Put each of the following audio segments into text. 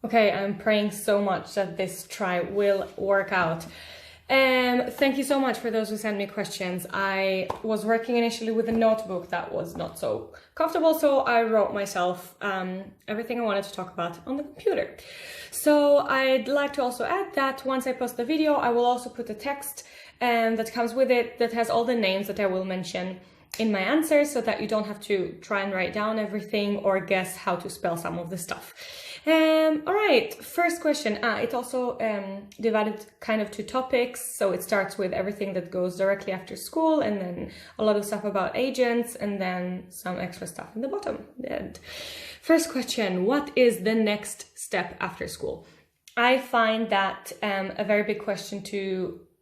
Okay, I'm praying so much that this try will work out. Thank you so much for those who sent me questions. I was working initially with a notebook that was not so comfortable, so I wrote myself everything I wanted to talk about on the computer. So I'd like to also add that once I post the video, I will also put a text that comes with it that has all the names that I will mention in my answers, so that you don't have to try and write down everything or guess how to spell some of the stuff. All right, first question. It also divided kind of two topics. So it starts with everything that goes directly after school, and then a lot of stuff about agents, and then some extra stuff in the bottom. And first question, what is the next step after school? I find that a very big question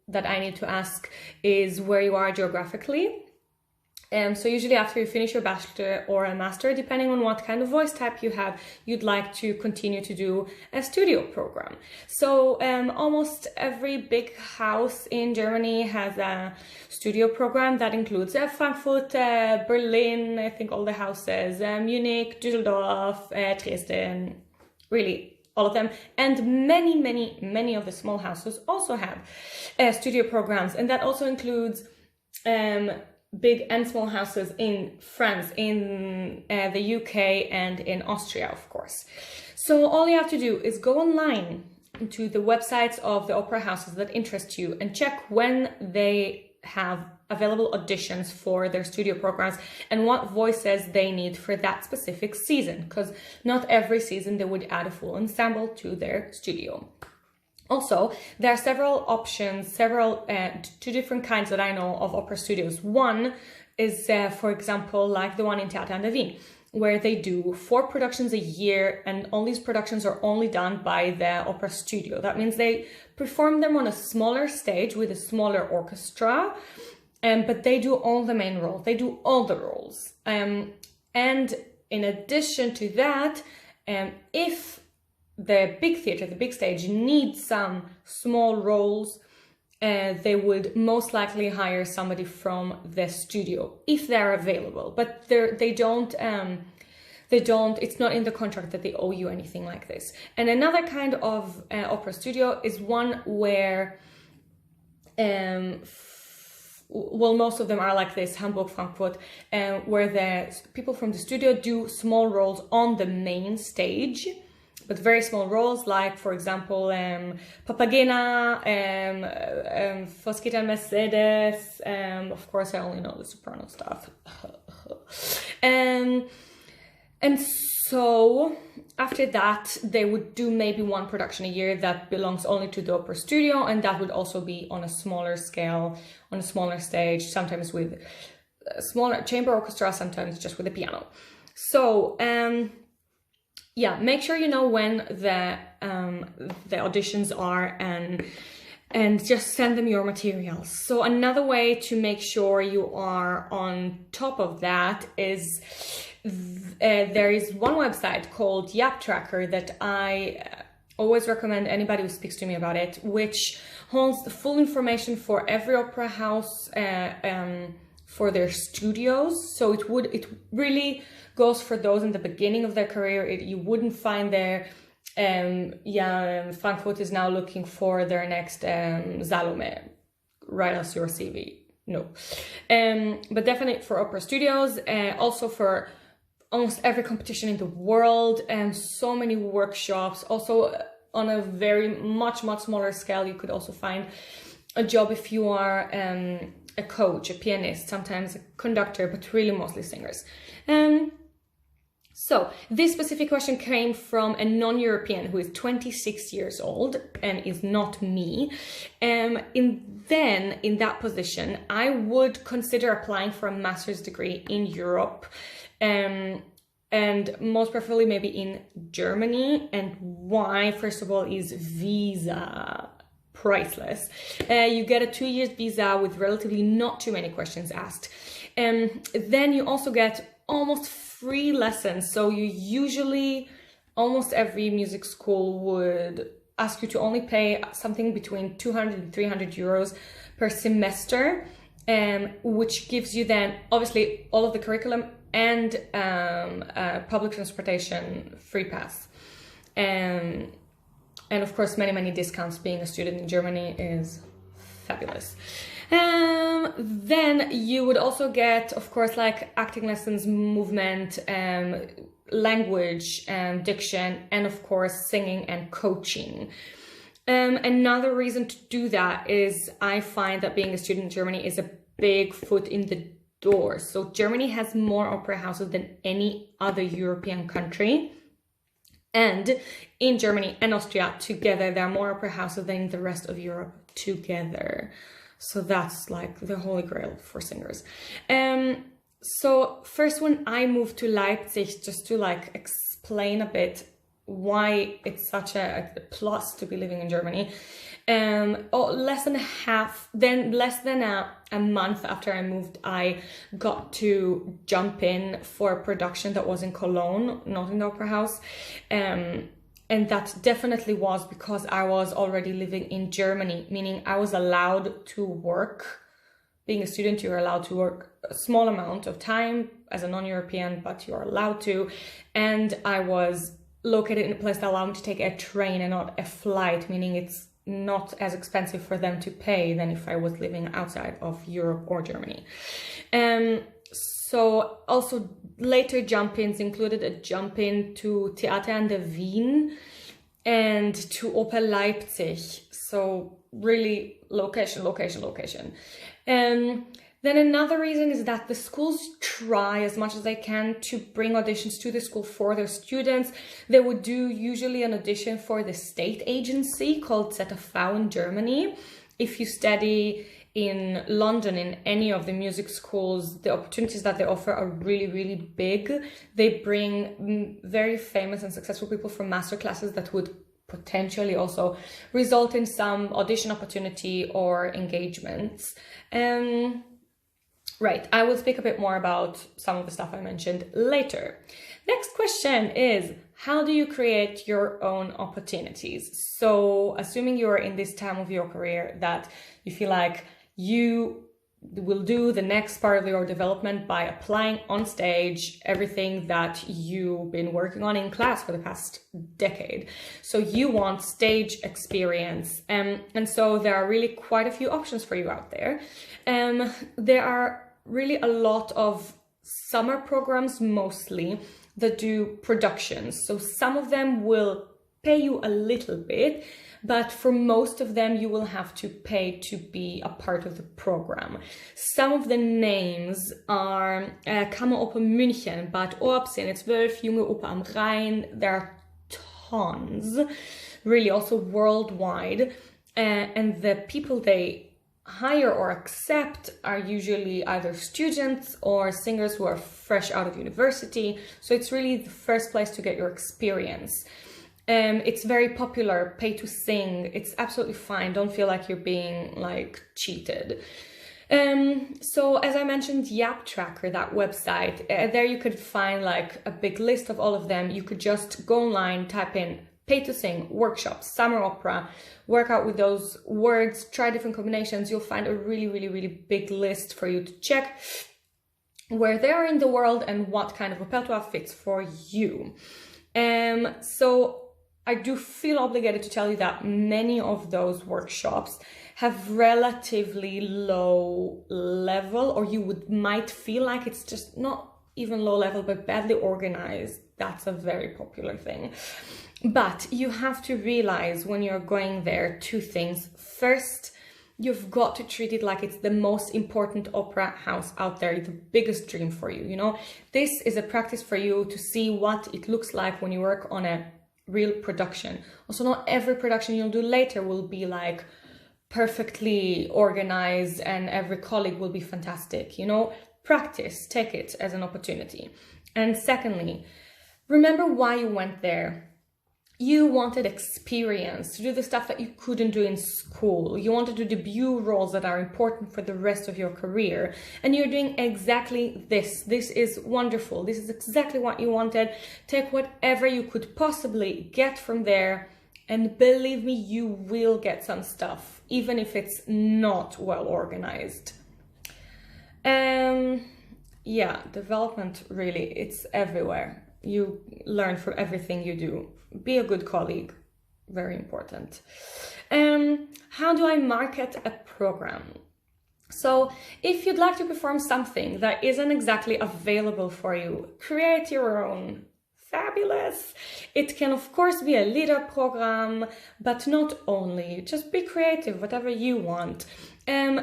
that I need to ask is where you are geographically. So usually after you finish your bachelor or a master, depending on what kind of voice type you have, you'd like to continue to do a studio program. So almost every big house in Germany has a studio program that includes Frankfurt, Berlin, I think all the houses, Munich, Düsseldorf, Dresden, really all of them. And many of the small houses also have studio programs, and that also includes big and small houses in France, in the UK, and in Austria, of course. So all you have to do is go online to the websites of the opera houses that interest you and check when they have available auditions for their studio programs and what voices they need for that specific season, because not every season they would add a full ensemble to their studio. Also, there are several options, two different kinds that I know of opera studios. One is, for example, like the one in Tedarim, where they do 4 productions a year, and all these productions are only done by the opera studio. That means they perform them on a smaller stage with a smaller orchestra, but they do all the main roles. They do all the roles. And in addition to that, if the big theater, the big stage, needs some small roles, they would most likely hire somebody from the studio if they're available. But they don't, it's not in the contract that they owe you anything like this. And another kind of opera studio is one where, well, most of them are like this, Hamburg, Frankfurt, where the people from the studio do small roles on the main stage, but very small roles, like, for example, Papagena, Fosquita Mercedes, of course, I only know the soprano stuff. And so after that, they would do maybe 1 production a year that belongs only to the opera studio, and that would also be on a smaller scale, on a smaller stage, sometimes with a smaller chamber orchestra, sometimes just with a piano. So, yeah, make sure you know when the auditions are, and just send them your materials. So another way to make sure you are on top of that is there is one website called Yap Tracker that I always recommend anybody who speaks to me about it, which holds the full information for every opera house for their studios. So it really goes for those in the beginning of their career. You wouldn't find there, Frankfurt is now looking for their next Salome, write us your CV. No. But definitely for opera studios, also for almost every competition in the world, and so many workshops. Also on a very much smaller scale, you could also find a job if you are a coach, a pianist, sometimes a conductor, but really mostly singers. So this specific question came from a non-European who is 26 years old and is not me. In that position, I would consider applying for a master's degree in Europe, and most preferably maybe in Germany. And why? First of all, is visa priceless. You get a 2-year visa with relatively not too many questions asked. Then you also get almost free lessons. So you usually, almost every music school would ask you to only pay something between 200 and 300 euros per semester, which gives you then obviously all of the curriculum and public transportation free pass. And of course, many discounts. Being a student in Germany is fabulous. Then you would also get, of course, like acting lessons, movement, language, diction, and of course, singing and coaching. Another reason to do that is I find that being a student in Germany is a big foot in the door. So Germany has more opera houses than any other European country. And in Germany and Austria together, there are more opera houses than in the rest of Europe together. So that's like the holy grail for singers. So first, when I moved to Leipzig, just to like explain a bit why it's such a plus to be living in Germany. Less than a month after I moved, I got to jump in for a production that was in Cologne, not in the opera house. And that definitely was because I was already living in Germany, meaning I was allowed to work. Being a student, you're allowed to work a small amount of time as a non-European, but you're allowed to. And I was located in a place that allowed me to take a train and not a flight, meaning it's not as expensive for them to pay than if I was living outside of Europe or Germany. So also later jump-ins included a jump-in to Theater an der Wien and to Oper Leipzig. So really location. Then another reason is that the schools try as much as they can to bring auditions to the school for their students. They would do usually an audition for the state agency called ZFV in Germany. If you study in London in any of the music schools, the opportunities that they offer are really big. They bring very famous and successful people from master classes that would potentially also result in some audition opportunity or engagements. Right, I will speak a bit more about some of the stuff I mentioned later. Next question is, how do you create your own opportunities? So assuming you're in this time of your career that you feel like you will do the next part of your development by applying on stage everything that you've been working on in class for the past decade. So you want stage experience. And so there are really quite a few options for you out there. There are really a lot of summer programs mostly that do productions. So some of them will pay you a little bit, but for most of them you will have to pay to be a part of the program. Some of the names are Kammeroper Muenchen, Bad Orpsinn, 12, Junge Oper am Rhein. There are tons, really, also worldwide. And the people they hire or accept are usually either students or singers who are fresh out of university. So it's really the first place to get your experience. It's very popular, pay to sing. It's absolutely fine. Don't feel like you're being like cheated. So as I mentioned, Yap Tracker, that website, there you could find like a big list of all of them. You could just go online, type in pay to sing, workshops, summer opera, work out with those words, try different combinations. You'll find a really big list for you to check where they are in the world and what kind of repertoire fits for you. So I do feel obligated to tell you that many of those workshops have relatively low level, or you might feel like it's just not even low level, but badly organized. That's a very popular thing. But you have to realize when you're going there two things. First, you've got to treat it like it's the most important opera house out there, the biggest dream for you, you know? This is a practice for you to see what it looks like when you work on a real production. Also, not every production you'll do later will be like perfectly organized and every colleague will be fantastic, you know? Practice, take it as an opportunity. And secondly, remember why you went there. You wanted experience to do the stuff that you couldn't do in school. You wanted to debut roles that are important for the rest of your career. And you're doing exactly this. This is wonderful. This is exactly what you wanted. Take whatever you could possibly get from there. And believe me, you will get some stuff, even if it's not well organized. Yeah, development really, it's everywhere. You learn from everything you do be a good colleague. Very important. How do I market a program? So if you'd like to perform something that isn't exactly available for you, create your own. Fabulous. It can of course be a leader program, but not only. Just be creative, whatever you want.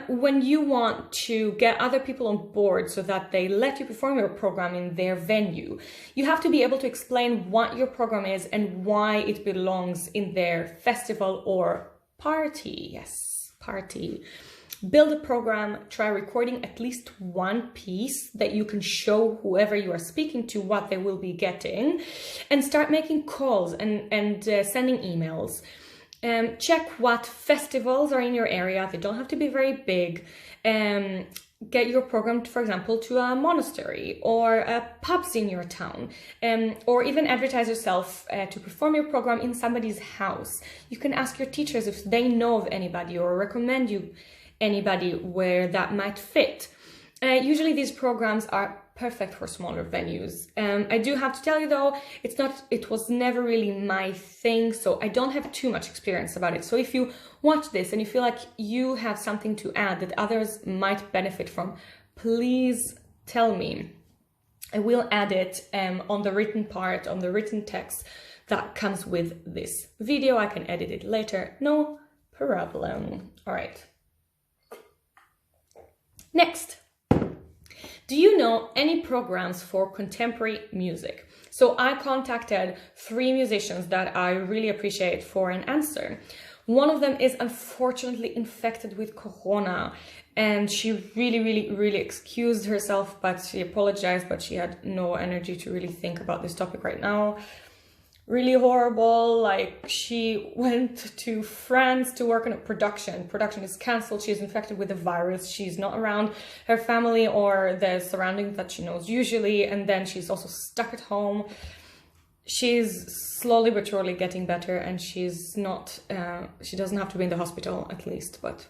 When you want to get other people on board so that they let you perform your program in their venue, you have to be able to explain what your program is and why it belongs in their festival or party. Yes, party. Build a program, try recording at least one piece that you can show whoever you are speaking to what they will be getting, and start making calls and sending emails. Check what festivals are in your area. They don't have to be very big. Get your program, for example, to a monastery or pubs in your town, or even advertise yourself to perform your program in somebody's house. You can ask your teachers if they know of anybody or recommend you anybody where that might fit. Usually these programs are perfect for smaller venues. I do have to tell you though, it was never really my thing, so I don't have too much experience about it. So if you watch this and you feel like you have something to add that others might benefit from, please tell me. I will add it on the written part, on the written text that comes with this video. I can edit it later, no problem. All right. Next, do you know any programs for contemporary music? So I contacted 3 musicians that I really appreciate for an answer. One of them is unfortunately infected with corona, and she really excused herself, but she apologized, but she had no energy to really think about this topic right now. Really horrible. Like, she went to France to work on a production. Production is cancelled. She's infected with the virus. She's not around her family or the surroundings that she knows usually. And then she's also stuck at home. She's slowly but surely getting better, and she's not, she doesn't have to be in the hospital at least, but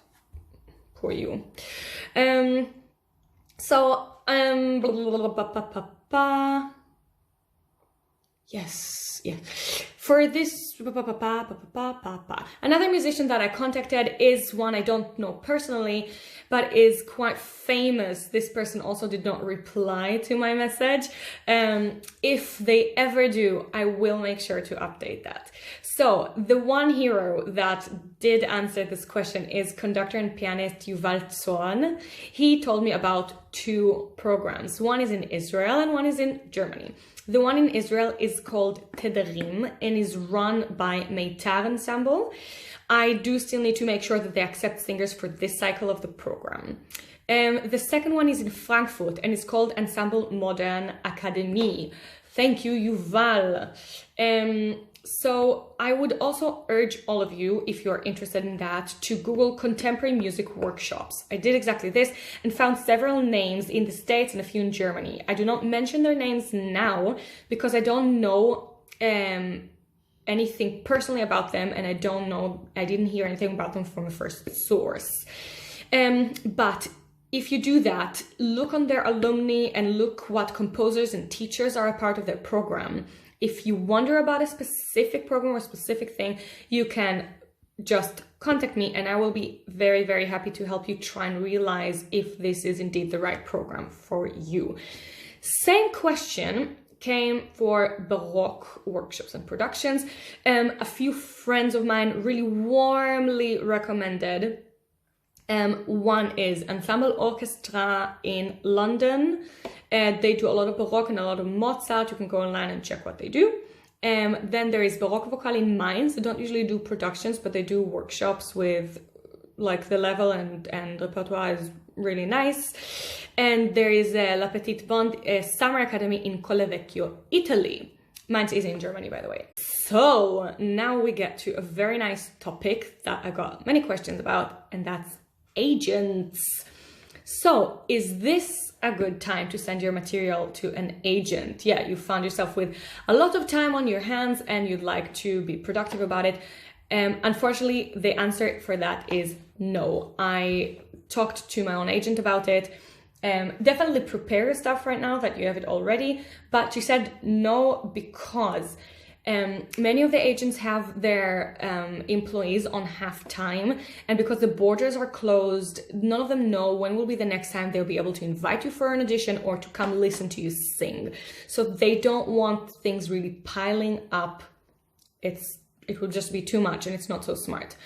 poor you. Yes, yeah. For this, another musician that I contacted is one I don't know personally, but is quite famous. This person also did not reply to my message. If they ever do, I will make sure to update that. So the one hero that did answer this question is conductor and pianist Yuval Zorn. He told me about 2 programs. One is in Israel and one is in Germany. The one in Israel is called Tedarim and is run by Meitar Ensemble. I do still need to make sure that they accept singers for this cycle of the program. The second one is in Frankfurt and is called Ensemble Modern Akademie. Thank you, Yuval. So I would also urge all of you, if you're interested in that, to Google contemporary music workshops. I did exactly this and found several names in the States and a few in Germany. I do not mention their names now because I don't know anything personally about them, and I didn't hear anything about them from a first source. But if you do that, look on their alumni and look what composers and teachers are a part of their program. If you wonder about a specific program or a specific thing, you can just contact me and I will be very happy to help you try and realize if this is indeed the right program for you. Same question came for Baroque workshops and productions. A few friends of mine really warmly recommended. One is Ensemble Orquestra in London. They do a lot of Baroque and a lot of Mozart. You can go online and check what they do. Then there is Baroque Vocal in Mainz. They don't usually do productions, but they do workshops with, like, the level and repertoire is really nice. And there is La Petite Band Summer Academie in Collevecchio, Italy. Mainz is in Germany, by the way. So now we get to a very nice topic that I got many questions about, and that's agents. So is this a good time to send your material to an agent? Yeah, you found yourself with a lot of time on your hands and you'd like to be productive about it. Unfortunately, the answer for that is no. I talked to my own agent about it. Definitely prepare your stuff right now that you have it already, but she said no because Many of the agents have their employees on half time, and because the borders are closed, none of them know when will be the next time they'll be able to invite you for an audition or to come listen to you sing. So they don't want things really piling up. It will just be too much, and it's not so smart.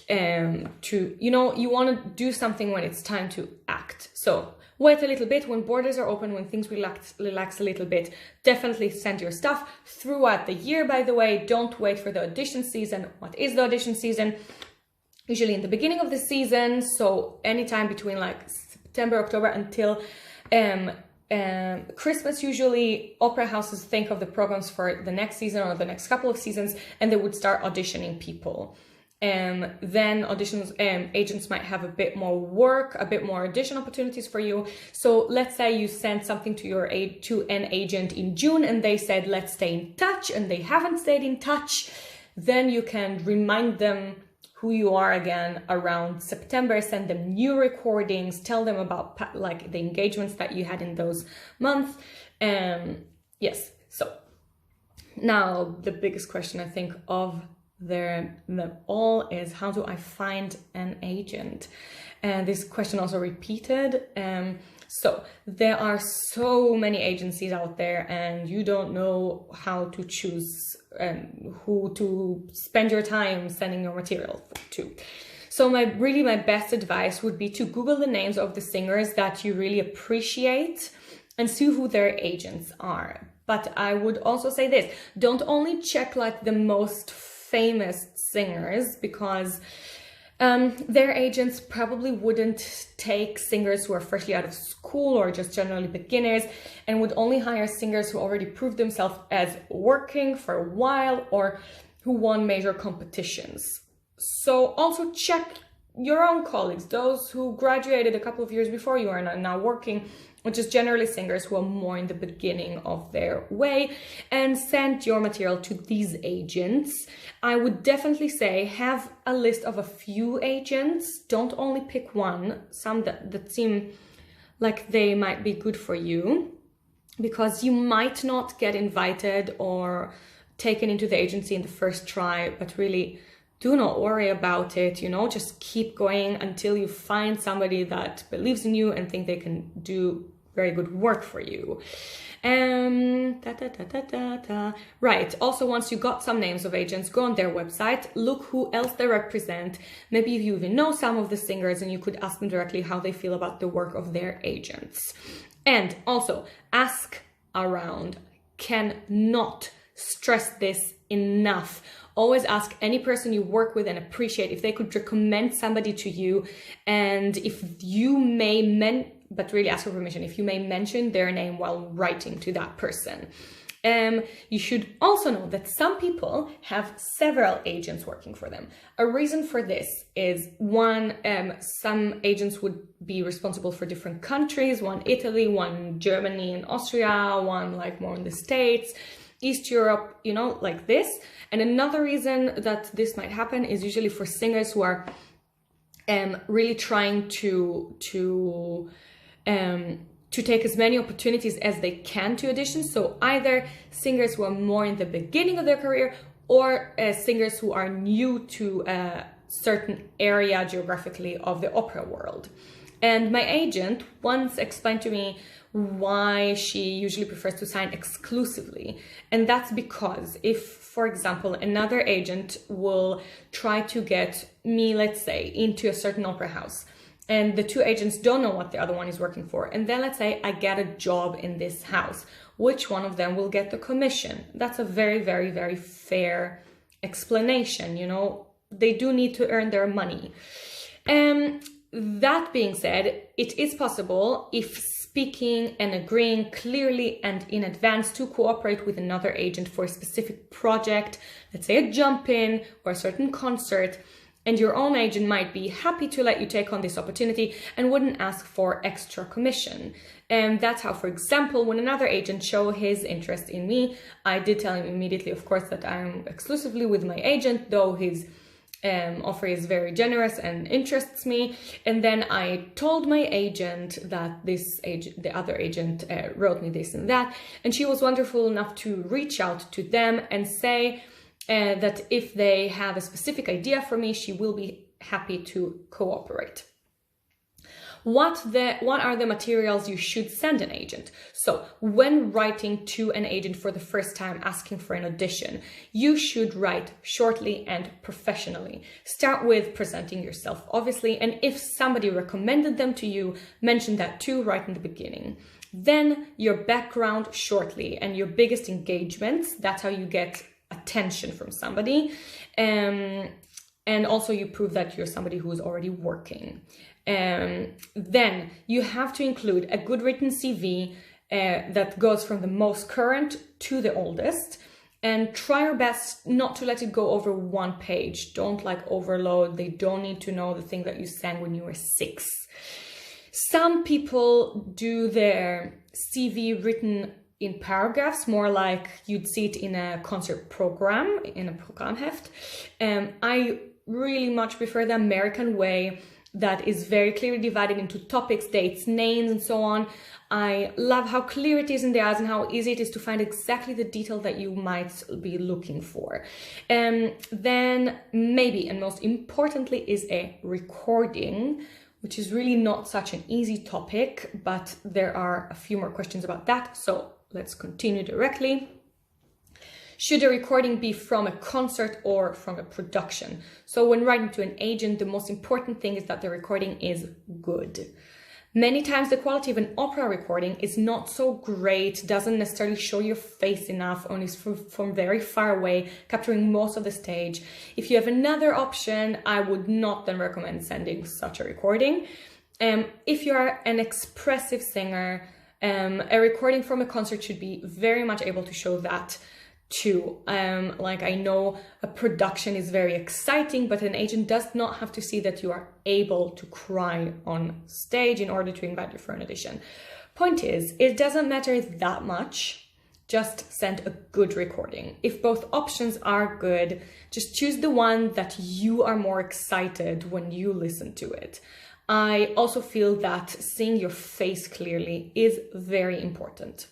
You want to do something when it's time to act. So wait a little bit when borders are open, when things relax a little bit. Definitely send your stuff throughout the year, by the way. Don't wait for the audition season. What is the audition season? Usually in the beginning of the season. So anytime between like September, October until Christmas. Usually opera houses think of the programs for the next season or the next couple of seasons, and they would start auditioning people. Then agents might have a bit more work, a bit more audition opportunities for you. So let's say you sent something to an agent in June and they said, let's stay in touch, and they haven't stayed in touch. Then you can remind them who you are again around September, send them new recordings, tell them about like the engagements that you had in those months. Yes, so now the biggest question I think of them all is, how do I find an agent? And this question also repeated. So there are so many agencies out there, and you don't know how to choose who to spend your time sending your material to. So my best advice would be to Google the names of the singers that you really appreciate and see who their agents are. But I would also say this, don't only check like the most famous singers, because their agents probably wouldn't take singers who are freshly out of school or just generally beginners, and would only hire singers who already proved themselves as working for a while or who won major competitions. So also check your own colleagues, those who graduated a couple of years before you are now working, which is generally singers who are more in the beginning of their way, and send your material to these agents. I would definitely say have a list of a few agents. Don't only pick one, some that seem like they might be good for you, because you might not get invited or taken into the agency in the first try, but really do not worry about it, just keep going until you find somebody that believes in you and think they can do very good work for you. Right, also once you got some names of agents, go on their website, look who else they represent. Maybe you even know some of the singers and you could ask them directly how they feel about the work of their agents. And also ask around. Cannot stress this enough. Always ask any person you work with and appreciate if they could recommend somebody to you, and if you may but really ask for permission if you may mention their name while writing to that person. You should also know that some people have several agents working for them. A reason for this is one, some agents would be responsible for different countries, one Italy, one Germany and Austria, one like more in the States, East Europe, like this. And another reason that this might happen is usually for singers who are really trying to take as many opportunities as they can to audition. So either singers who are more in the beginning of their career, or singers who are new to a certain area geographically of the opera world. And my agent once explained to me why she usually prefers to sign exclusively. And that's because if, for example, another agent will try to get me, let's say, into a certain opera house, and the two agents don't know what the other one is working for, and then let's say I get a job in this house, which one of them will get the commission? That's a very, very, very fair explanation. They do need to earn their money. That being said, it is possible, if speaking and agreeing clearly and in advance, to cooperate with another agent for a specific project, let's say a jump-in or a certain concert, and your own agent might be happy to let you take on this opportunity and wouldn't ask for extra commission. And that's how, for example, when another agent showed his interest in me, I did tell him immediately, of course, that I'm exclusively with my agent, though his offer is very generous and interests me. And then I told my agent that the other agent wrote me this and that, and she was wonderful enough to reach out to them and say that if they have a specific idea for me, she will be happy to cooperate. What are the materials you should send an agent? So when writing to an agent for the first time asking for an audition, you should write shortly and professionally. Start with presenting yourself, obviously, and if somebody recommended them to you, mention that too right in the beginning. Then your background shortly and your biggest engagements. That's how you get attention from somebody. And also you prove that you're somebody who is already working. Then you have to include a good written CV that goes from the most current to the oldest, and try your best not to let it go over one page. Don't like overload. They don't need to know the thing that you sang when you were 6. Some people do their CV written in paragraphs, more like you'd see it in a concert program, in a Programmheft. I really much prefer the American way, that is very clearly divided into topics, dates, names, and so on. I love how clear it is in the eyes and how easy it is to find exactly the detail that you might be looking for. Then maybe, and most importantly, is a recording, which is really not such an easy topic, but there are a few more questions about that. So let's continue directly. Should a recording be from a concert or from a production? So when writing to an agent, the most important thing is that the recording is good. Many times the quality of an opera recording is not so great, doesn't necessarily show your face enough, only is from very far away, capturing most of the stage. If you have another option, I would not then recommend sending such a recording. If you are an expressive singer, a recording from a concert should be very much able to show that too. Like, I know a production is very exciting, but an agent does not have to see that you are able to cry on stage in order to invite you for an audition. Point is, it doesn't matter that much. Just send a good recording. If both options are good, just choose the one that you are more excited when you listen to it. I also feel that seeing your face clearly is very important.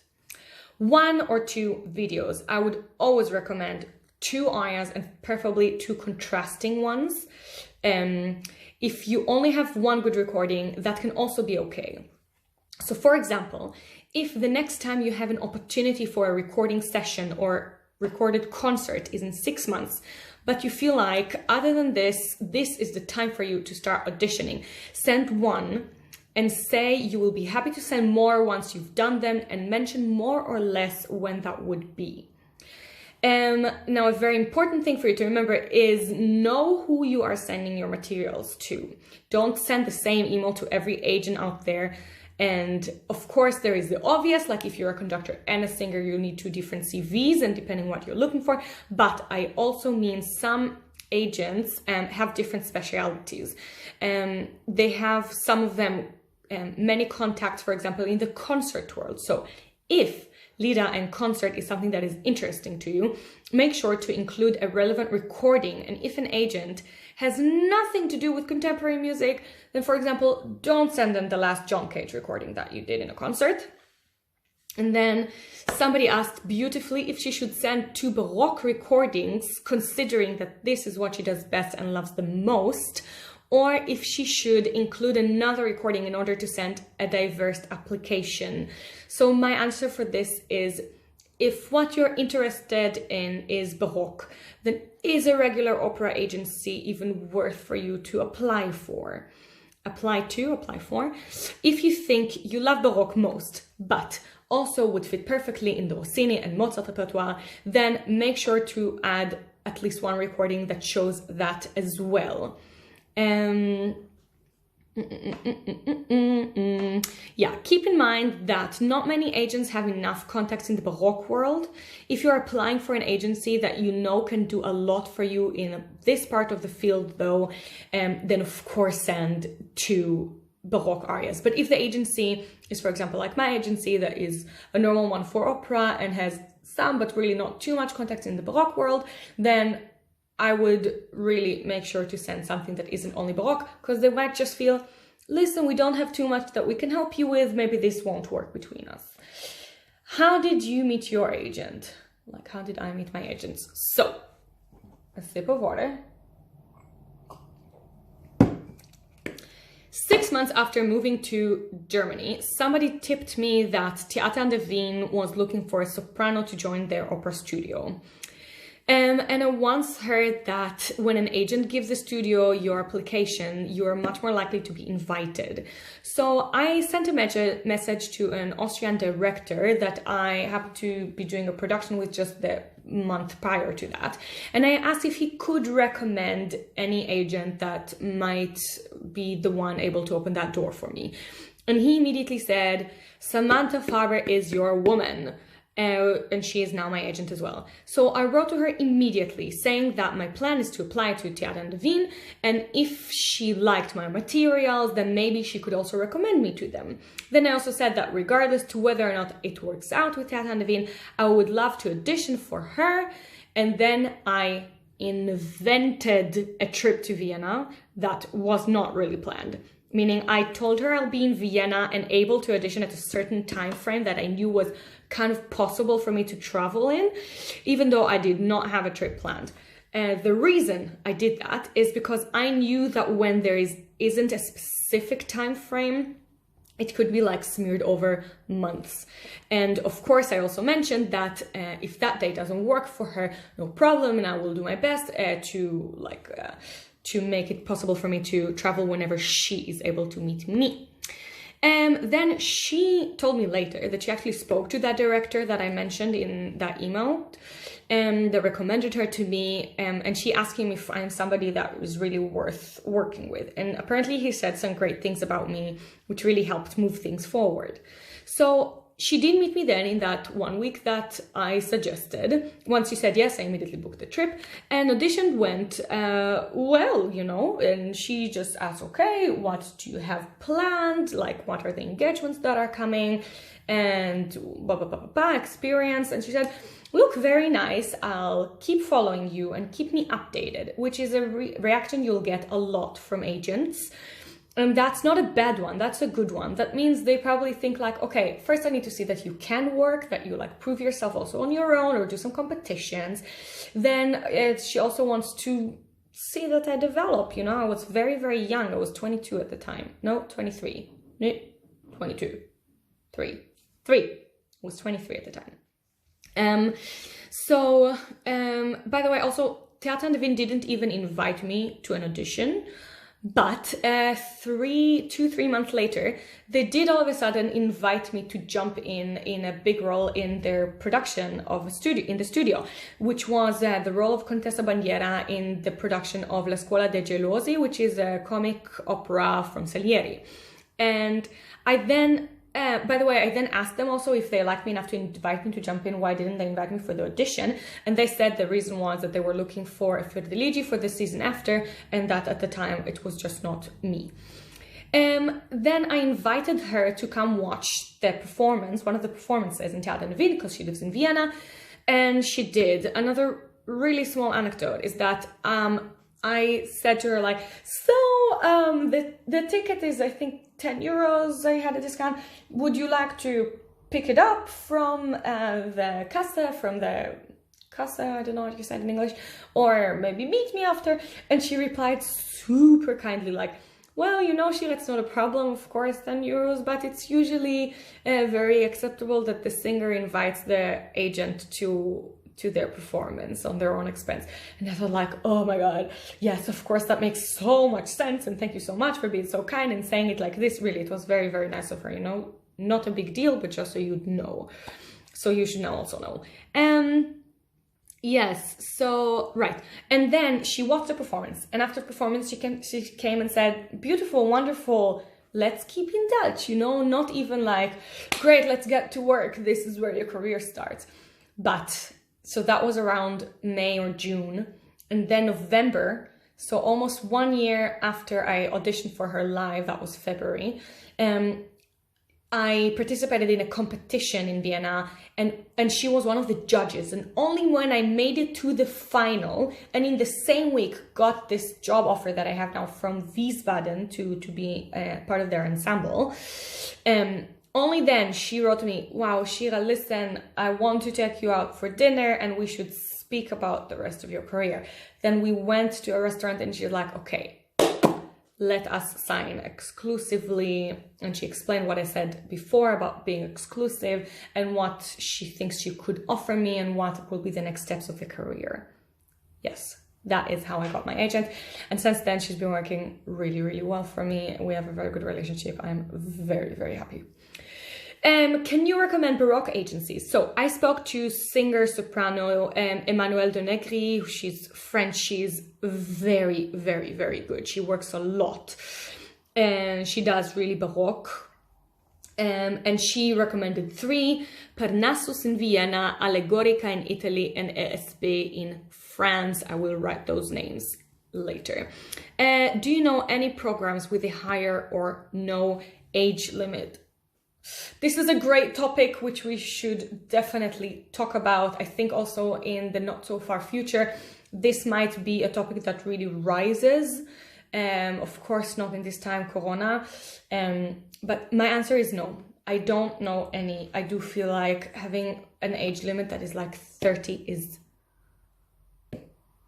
1 or 2 videos. I would always recommend 2 arias and preferably 2 contrasting ones. If you only have 1 good recording, that can also be okay. So for example, if the next time you have an opportunity for a recording session or recorded concert is in 6 months, but you feel like other than this is the time for you to start auditioning, send 1 and say you will be happy to send more once you've done them, and mention more or less when that would be. Now, a very important thing for you to remember is know who you are sending your materials to. Don't send the same email to every agent out there. And of course, there is the obvious, like if you're a conductor and a singer, you need 2 different CVs and depending what you're looking for. But I also mean some agents have different specialities. They have, some of them, many contacts, for example, in the concert world. So if Lieder and concert is something that is interesting to you, make sure to include a relevant recording. And if an agent has nothing to do with contemporary music, then for example, don't send them the last John Cage recording that you did in a concert. And then somebody asked beautifully if she should send 2 Baroque recordings, considering that this is what she does best and loves the most, or if she should include another recording in order to send a diverse application. So my answer for this is, if what you're interested in is Baroque, then is a regular opera agency even worth for you to apply for? Apply for. If you think you love Baroque most, but also would fit perfectly in the Rossini and Mozart repertoire, then make sure to add at least 1 recording that shows that as well. Yeah, keep in mind that not many agents have enough contacts in the Baroque world. If you're applying for an agency that you know can do a lot for you in this part of the field though, then of course send 2 Baroque arias. But if the agency is, for example, like my agency, that is a normal one for opera and has some but really not too much contacts in the Baroque world, then I would really make sure to send something that isn't only Baroque, because they might just feel, listen, we don't have too much that we can help you with, maybe this won't work between us. How did you meet your agent? Like, how did I meet my agents? So, a sip of water. 6 months after moving to Germany, somebody tipped me that Theater an der Wien was looking for a soprano to join their opera studio. And I once heard that when an agent gives a studio your application, you're much more likely to be invited. So I sent a message to an Austrian director that I happened to be doing a production with just the month prior to that. And I asked if he could recommend any agent that might be the one able to open that door for me. And he immediately said, Samantha Farber is your woman. And she is now my agent as well. So I wrote to her immediately saying that my plan is to apply to Theater an der Wien, and if she liked my materials, then maybe she could also recommend me to them. Then I also said that regardless to whether or not it works out with Theater an der Wien, I would love to audition for her. And then I invented a trip to Vienna that was not really planned. Meaning I told her I'll be in Vienna and able to audition at a certain time frame that I knew was kind of possible for me to travel in, even though I did not have a trip planned. The reason I did that is because I knew that when there isn't a specific time frame, it could be like smeared over months. And of course, I also mentioned that if that day doesn't work for her, no problem, and I will do my best to make it possible for me to travel whenever she is able to meet me. Then she told me later that she actually spoke to that director that I mentioned in that email, that recommended her to me, and she asked him if I'm somebody that was really worth working with. And apparently he said some great things about me, which really helped move things forward. So she did meet me then in that 1 week that I suggested. Once she said yes, I immediately booked the trip, and audition went well, you know, and she just asked, okay, what do you have planned? Like, what are the engagements that are coming? And blah, blah, blah, blah, blah, experience. And she said, look, very nice. I'll keep following you and keep me updated, which is a reaction you'll get a lot from agents. And that's not a bad one, that's a good one. That means they probably think like, okay, first I need to see that you can work, that you like prove yourself also on your own or do some competitions. Then she also wants to see that I develop, you know. I was very, very young. I was 22 at the time. No, 23. 22. 3. I was 23 at the time. By the way, also, Theater an der Wien didn't even invite me to an audition. But 3 months later, they did all of a sudden invite me to jump in a big role in their production of in the studio, which was the role of Contessa Bandiera in the production of La Scuola dei Gelosi, which is a comic opera from Salieri. And I then, by the way, I then asked them also if they liked me enough to invite me to jump in, why didn't they invite me for the audition? And they said the reason was that they were looking for a Fiordiligi for the season after, and that at the time it was just not me. Then I invited her to come watch the performance, one of the performances in Theater an der Wien, because she lives in Vienna, and she did. Another really small anecdote is that I said to her like, so the ticket is, I think, 10 euros. I had a discount. Would you like to pick it up from the casa, I don't know what you said in English, or maybe meet me after? And she replied super kindly like, well, you know, Sheila, it's not a problem, of course, 10 euros, but it's usually very acceptable that the singer invites the agent to their performance on their own expense. And I thought like, oh my God, yes, of course, that makes so much sense. And thank you so much for being so kind and saying it like this. Really, it was very, very nice of her, you know, not a big deal, but just so you'd know. So you should now also know. Yes, so, right. And then she watched the performance. And after performance, she came and said, beautiful, wonderful, let's keep in touch, you know, not even like, great, let's get to work. This is where your career starts. But so that was around May or June, and then November, so almost 1 year after I auditioned for her live, that was February, I participated in a competition in Vienna, and she was one of the judges. And only when I made it to the final, and in the same week got this job offer that I have now from Wiesbaden to be part of their ensemble, only then she wrote to me, wow, Shira, listen, I want to take you out for dinner and we should speak about the rest of your career. Then we went to a restaurant and she's like, okay, let us sign exclusively. And she explained what I said before about being exclusive and what she thinks she could offer me and what will be the next steps of the career. Yes, that is how I got my agent. And since then, she's been working really, really well for me. We have a very good relationship. I'm very, very happy. Can you recommend Baroque agencies? So I spoke to singer-soprano Emmanuelle de Negri. She's French. She's very, very, very good. She works a lot. And she does really Baroque. And she recommended 3, Parnassus in Vienna, Allegorica in Italy, and ESB in France. I will write those names later. Do you know any programs with a higher or no age limit? This is a great topic which we should definitely talk about. I think also in the not so far future, this might be a topic that really rises. Of course, not in this time, Corona. But my answer is no. I don't know any. I do feel like having an age limit that is like 30 is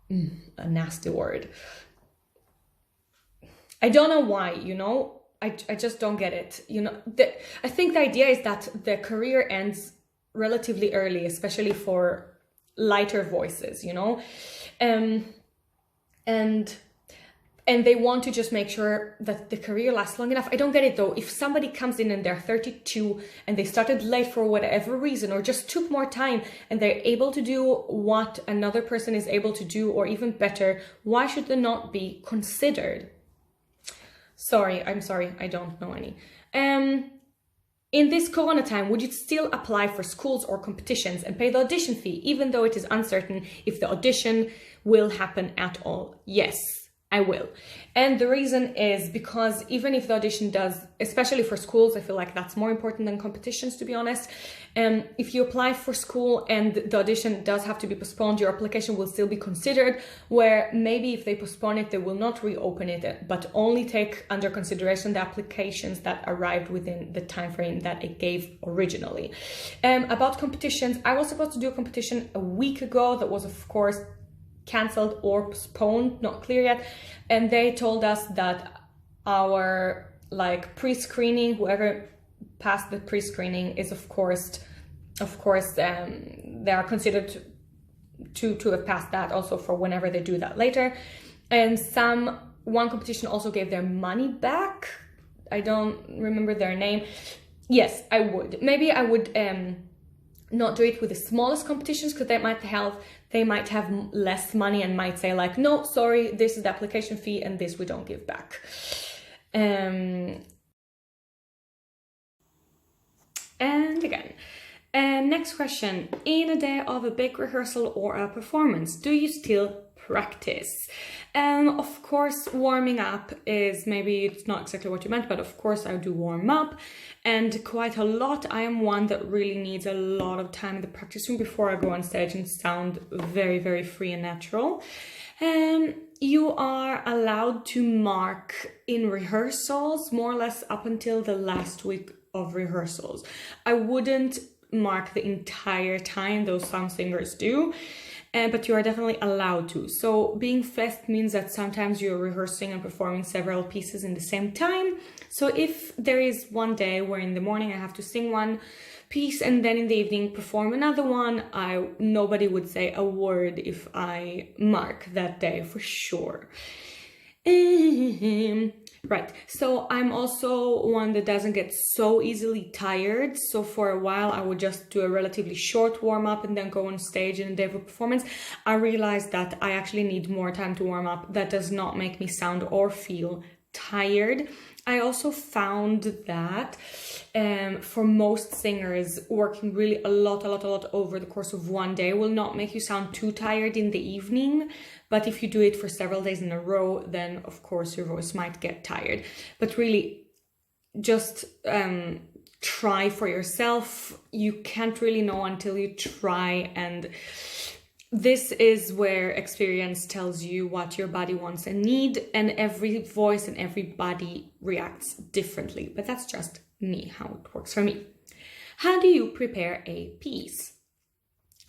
a nasty word. I don't know why, you know. I just don't get it. You know, I think the idea is that the career ends relatively early, especially for lighter voices, you know, and they want to just make sure that the career lasts long enough. I don't get it though. If somebody comes in and they're 32 and they started late for whatever reason, or just took more time and they're able to do what another person is able to do, or even better, why should they not be considered? I'm sorry, I don't know any. In this Corona time, would you still apply for schools or competitions and pay the audition fee, even though it is uncertain if the audition will happen at all? Yes, I will. And the reason is because even if the audition does, especially for schools, I feel like that's more important than competitions, to be honest. If you apply for school and the audition does have to be postponed, your application will still be considered, where maybe if they postpone it, they will not reopen it, but only take under consideration the applications that arrived within the time frame that it gave originally. About competitions, I was supposed to do a competition a week ago that was, of course, cancelled or postponed, not clear yet, and they told us that our pre-screening, whoever passed the pre-screening is of course they are considered to have passed that also for whenever they do that later. And one competition also gave their money back. I don't remember their name. Yes, I would. Maybe I would not do it with the smallest competitions, because they might have less money and might say like, no, sorry, this is the application fee and this we don't give back. And again, next question. In a day of a big rehearsal or a performance, do you still practice? Of course, warming up is, maybe it's not exactly what you meant, but of course I do warm up, and quite a lot. I am one that really needs a lot of time in the practice room before I go on stage and sound very, very free and natural. You are allowed to mark in rehearsals more or less up until the last week of rehearsals. I wouldn't mark the entire time, though some singers do. But you are definitely allowed to. So being fest means that sometimes you're rehearsing and performing several pieces in the same time. So if there is one day where in the morning I have to sing one piece and then in the evening perform another one, nobody would say a word if I mark that day, for sure. Right, so I'm also one that doesn't get so easily tired. So for a while I would just do a relatively short warm-up and then go on stage in a day of a performance. I realized that I actually need more time to warm up. That does not make me sound or feel tired. I also found that for most singers, working really a lot over the course of one day will not make you sound too tired in the evening. But if you do it for several days in a row, then of course your voice might get tired. But really, just try for yourself. You can't really know until you try, and this is where experience tells you what your body wants and need, and every voice and every body reacts differently. But that's just me, how it works for me. How do you prepare a piece?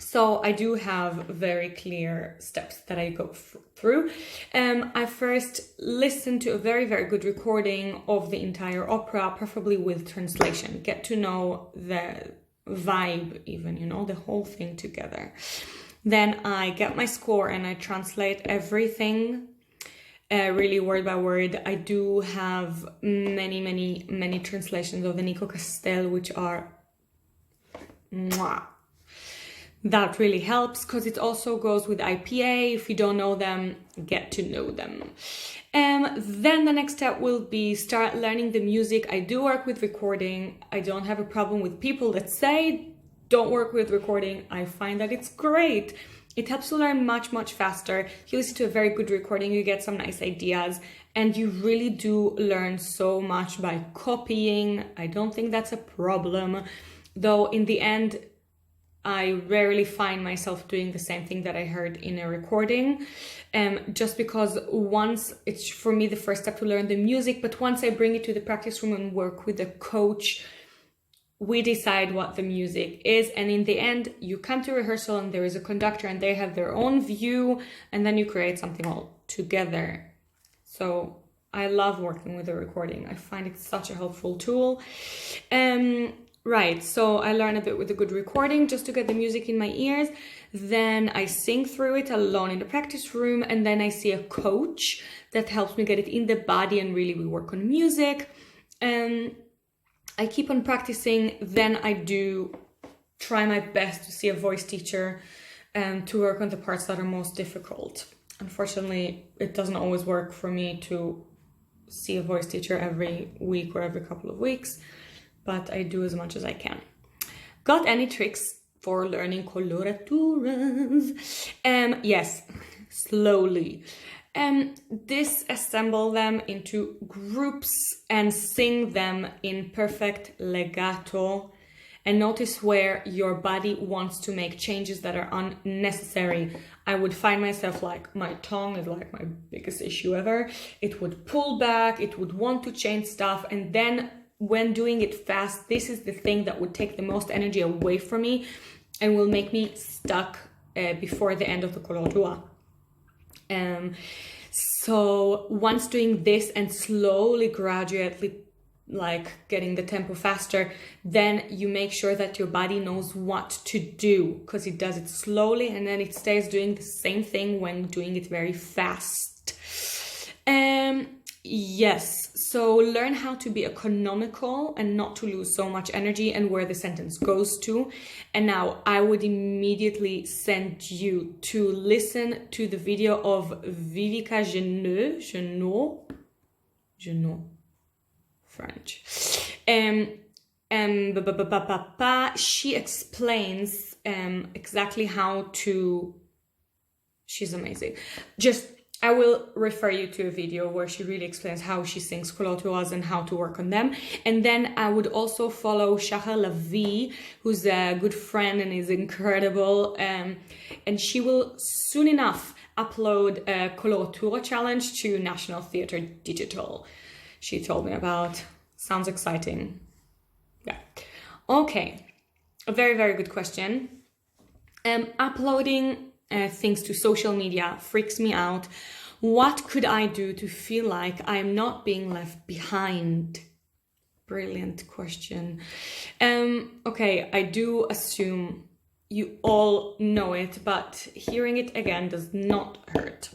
So I do have very clear steps that I go through. I first listen to a very, very good recording of the entire opera, preferably with translation. Get to know the vibe even, you know, the whole thing together. Then I get my score and I translate everything really word by word. I do have many translations of the Nico Castel, which are mwah. That really helps because it also goes with IPA. If you don't know them, get to know them. Then the next step will be start learning the music. I do work with recording. I don't have a problem with people that say don't work with recording. I find that it's great. It helps you learn much faster. If you listen to a very good recording, you get some nice ideas, and you really do learn so much by copying. I don't think that's a problem, though in the end, I rarely find myself doing the same thing that I heard in a recording, just because once it's for me the first step to learn the music, but once I bring it to the practice room and work with the coach, we decide what the music is, and in the end you come to rehearsal and there is a conductor and they have their own view, and then you create something all together. So I love working with a recording. I find it such a helpful tool. Right, so I learn a bit with a good recording just to get the music in my ears. Then I sing through it alone in the practice room, and then I see a coach that helps me get it in the body, and really we work on music. I keep on practicing. Then I do try my best to see a voice teacher to work on the parts that are most difficult. Unfortunately, it doesn't always work for me to see a voice teacher every week or every couple of weeks, but I do as much as I can. Got any tricks for learning coloraturas? Yes, slowly. Disassemble them into groups and sing them in perfect legato, and notice where your body wants to make changes that are unnecessary. I would find myself like, my tongue is like my biggest issue ever. It would pull back, it would want to change stuff, and then when doing it fast, this is the thing that would take the most energy away from me and will make me stuck before the end of the coloratura. So once doing this and slowly, gradually, like getting the tempo faster, then you make sure that your body knows what to do, because it does it slowly and then it stays doing the same thing when doing it very fast. Yes, so learn how to be economical and not to lose so much energy and where the sentence goes to. And now I would immediately send you to listen to the video of Vivica Genot, French. She explains exactly how to, she's amazing. I will refer you to a video where she really explains how she sings coloraturas and how to work on them. And then I would also follow Shahar Lavi, who's a good friend and is incredible. And she will soon enough upload a coloratura challenge to National Theatre Digital. She told me about. Sounds exciting. Yeah. Okay. A very, very good question. Uploading things to social media freaks me out. What could I do to feel like I'm not being left behind? Brilliant question. Okay, I do assume you all know it, but hearing it again does not hurt.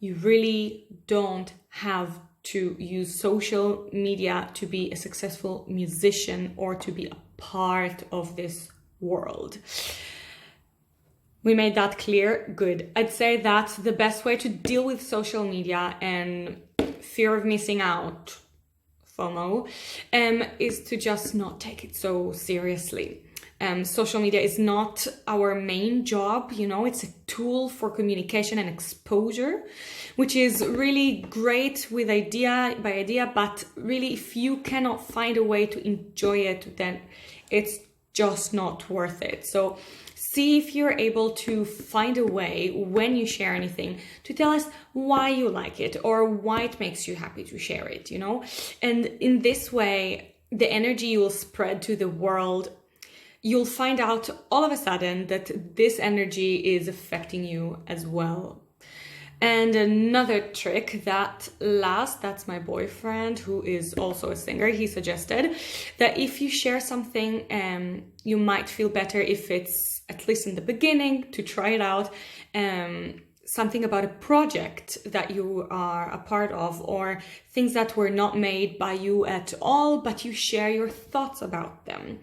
You really don't have to use social media to be a successful musician or to be a part of this world. We made that clear. Good. I'd say that's the best way to deal with social media and fear of missing out, FOMO, is to just not take it so seriously. social media is not our main job, you know, it's a tool for communication and exposure, which is really great with idea by idea, but really if you cannot find a way to enjoy it, then it's just not worth it. So see if you're able to find a way when you share anything to tell us why you like it or why it makes you happy to share it, you know? And in this way, the energy you will spread to the world, you'll find out all of a sudden that this energy is affecting you as well. And another trick that's my boyfriend, who is also a singer, he suggested that if you share something, you might feel better if it's, at least in the beginning, to try it out, something about a project that you are a part of, or things that were not made by you at all, but you share your thoughts about them.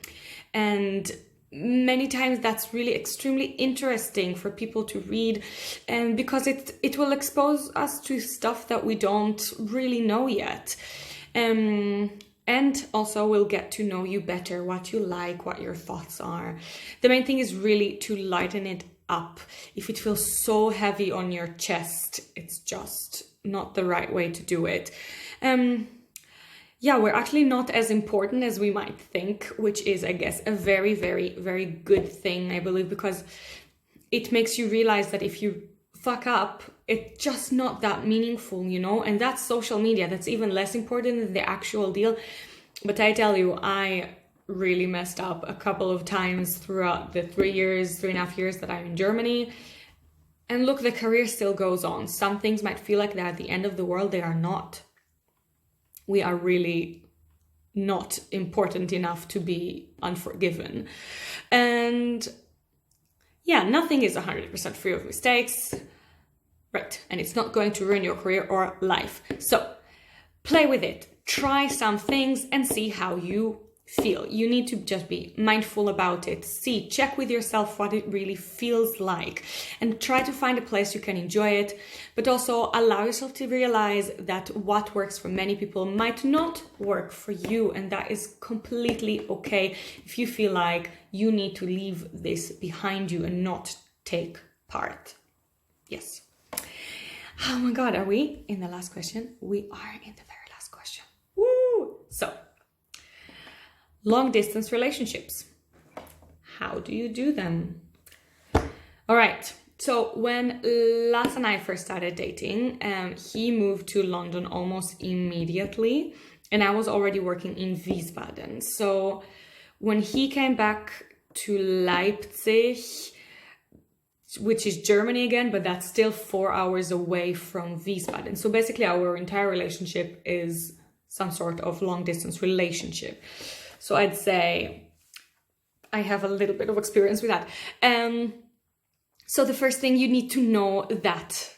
And many times that's really extremely interesting for people to read, and because it will expose us to stuff that we don't really know yet, and also we'll get to know you better, what you like, what your thoughts are. The main thing is really to lighten it up. If it feels so heavy on your chest, it's just not the right way to do it. Yeah, we're actually not as important as we might think, which is, I guess, a very, very, very good thing, I believe, because it makes you realize that if you fuck up, it's just not that meaningful, you know? And that's social media. That's even less important than the actual deal. But I tell you, I really messed up a couple of times throughout the 3.5 years that I'm in Germany. And look, the career still goes on. Some things might feel like they're at the end of the world. They are not. We are really not important enough to be unforgiven. And yeah, nothing is 100% free of mistakes, right? And it's not going to ruin your career or life. So play with it, try some things and see how you feel. You need to just be mindful about it. Check with yourself what it really feels like, and try to find a place you can enjoy it, but also allow yourself to realize that what works for many people might not work for you, and that is completely okay if you feel like you need to leave this behind you and not take part. Yes. Oh my God, are we in the last question? We are in the very last question. Woo! So, long distance relationships. How do you do them? All right. So when Lars and I first started dating, he moved to London almost immediately, and I was already working in Wiesbaden. So when he came back to Leipzig, which is Germany again, but that's still 4 hours away from Wiesbaden. So basically our entire relationship is some sort of long distance relationship. So I'd say I have a little bit of experience with that. So the first thing, you need to know that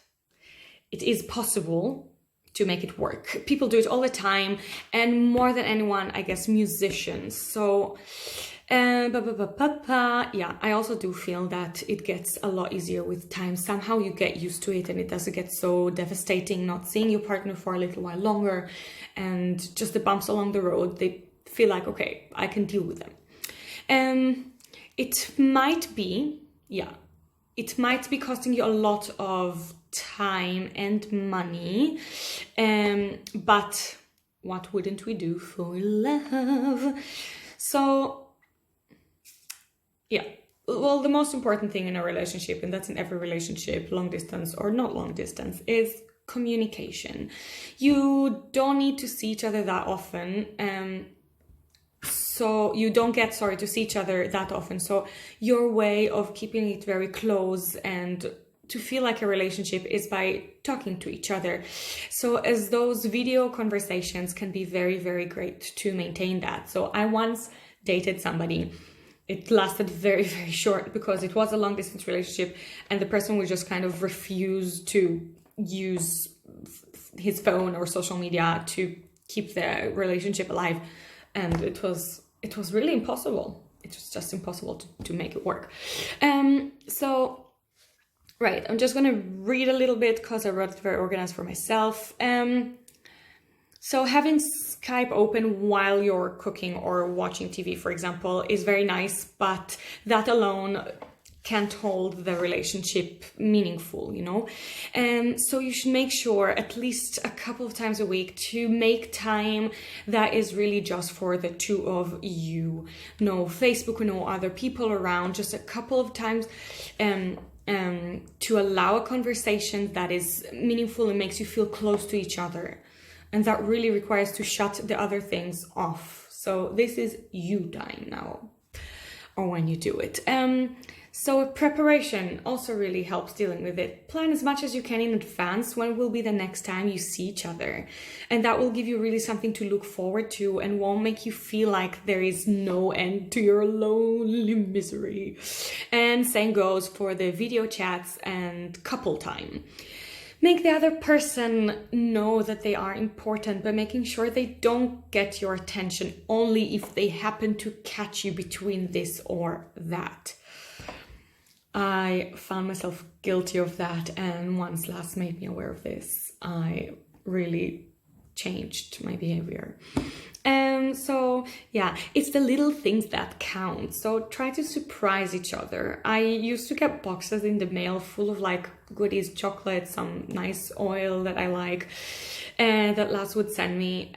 it is possible to make it work. People do it all the time, and more than anyone, I guess, musicians. So yeah, I also do feel that it gets a lot easier with time. Somehow you get used to it, and it doesn't get so devastating not seeing your partner for a little while longer, and just the bumps along the road, they feel like, okay, I can deal with them. It might be costing you a lot of time and money, but what wouldn't we do for love? So yeah, well, the most important thing in a relationship, and that's in every relationship, long distance or not long distance, is communication. You don't need to see each other that often. So you don't get, to see each other that often. So your way of keeping it very close and to feel like a relationship is by talking to each other. So as those video conversations can be very, very great to maintain that. So I once dated somebody. It lasted very, very short because it was a long distance relationship, and the person would just kind of refuse to use his phone or social media to keep the relationship alive. And it was really impossible. It was just impossible to make it work. So, right, I'm just going to read a little bit because I wrote it very organized for myself. So having Skype open while you're cooking or watching TV, for example, is very nice, but that alone can't hold the relationship meaningful, you know? So you should make sure at least a couple of times a week to make time that is really just for the two of you. No Facebook, no other people around, just a couple of times to allow a conversation that is meaningful and makes you feel close to each other. And that really requires to shut the other things off. So this is you time now, or when you do it. So preparation also really helps dealing with it. Plan as much as you can in advance when will be the next time you see each other. And that will give you really something to look forward to and won't make you feel like there is no end to your lonely misery. And same goes for the video chats and couple time. Make the other person know that they are important by making sure they don't get your attention only if they happen to catch you between this or that. I found myself guilty of that, and once Lars made me aware of this, I really changed my behavior. So yeah, it's the little things that count. So try to surprise each other. I used to get boxes in the mail full of like goodies, chocolate, some nice oil that I like, and that Lars would send me.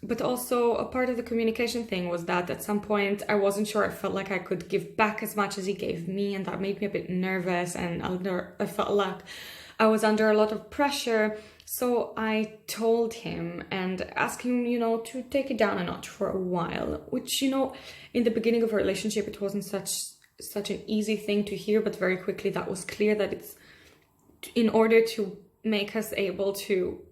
But also a part of the communication thing was that at some point I wasn't sure. I felt like I could give back as much as he gave me, and that made me a bit nervous, and I felt like I was under a lot of pressure. So I told him and asked him, you know, to take it down a notch for a while, which, you know, in the beginning of a relationship, it wasn't such an easy thing to hear, but very quickly that was clear that it's in order to make us able to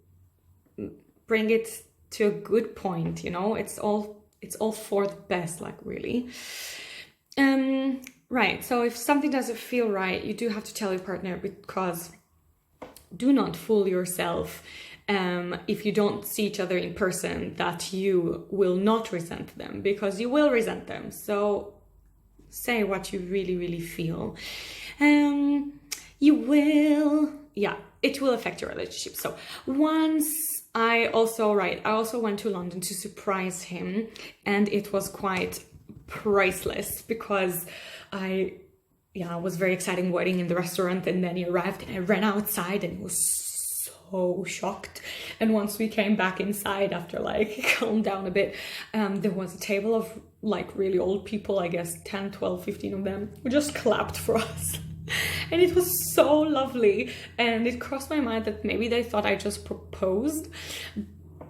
bring it to a good point, you know, it's all for the best, like really. Right. So if something doesn't feel right, you do have to tell your partner, because do not fool yourself if you don't see each other in person that you will not resent them, because you will resent them. So say what you really, really feel. You will, yeah, it will affect your relationship. So once I also went to London to surprise him, and it was quite priceless because it was very exciting waiting in the restaurant, and then he arrived and I ran outside and was so shocked. And once we came back inside after like calmed down a bit, there was a table of like really old people, I guess 10, 12, 15 of them, who just clapped for us. And it was so lovely. And it crossed my mind that maybe they thought I just proposed.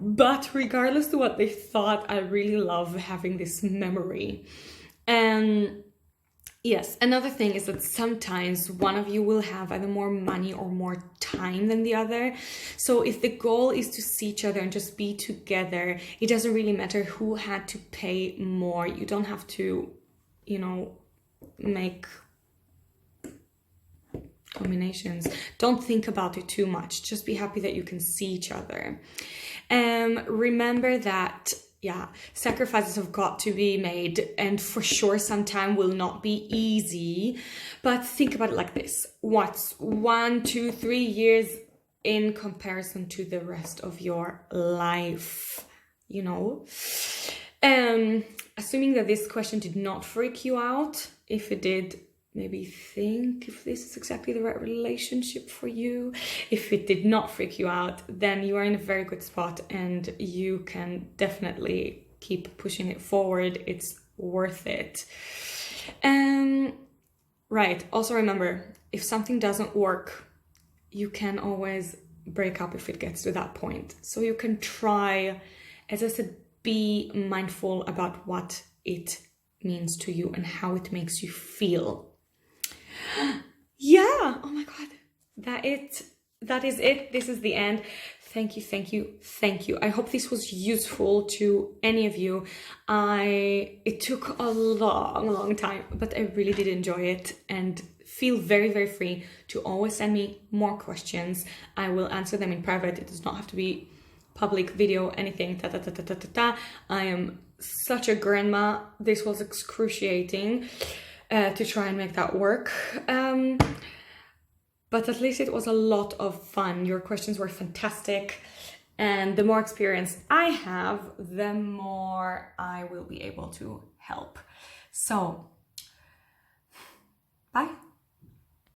But regardless to what they thought, I really love having this memory. And yes, another thing is that sometimes one of you will have either more money or more time than the other. So if the goal is to see each other and just be together, it doesn't really matter who had to pay more. You don't have to, you know, make combinations. Don't think about it too much. Just be happy that you can see each other. Remember that sacrifices have got to be made, and for sure some time will not be easy, but think about it like this. What's 1, 2, 3 years in comparison to the rest of your life, you know? Assuming that this question did not freak you out, if it did, maybe think if this is exactly the right relationship for you. If it did not freak you out, then you are in a very good spot and you can definitely keep pushing it forward. It's worth it. Right. Also remember, if something doesn't work, you can always break up if it gets to that point. So you can try, as I said, be mindful about what it means to you and how it makes you feel. Yeah, oh my god, that is it. This is the end. Thank you. I hope this was useful to any of you. It took a long time, but I really did enjoy it, and feel very, very free to always send me more questions. I will answer them in private. It does not have to be public video, anything. I am such a grandma. This was excruciating to try and make that work. But at least it was a lot of fun. Your questions were fantastic. And the more experience I have, the more I will be able to help. So, bye.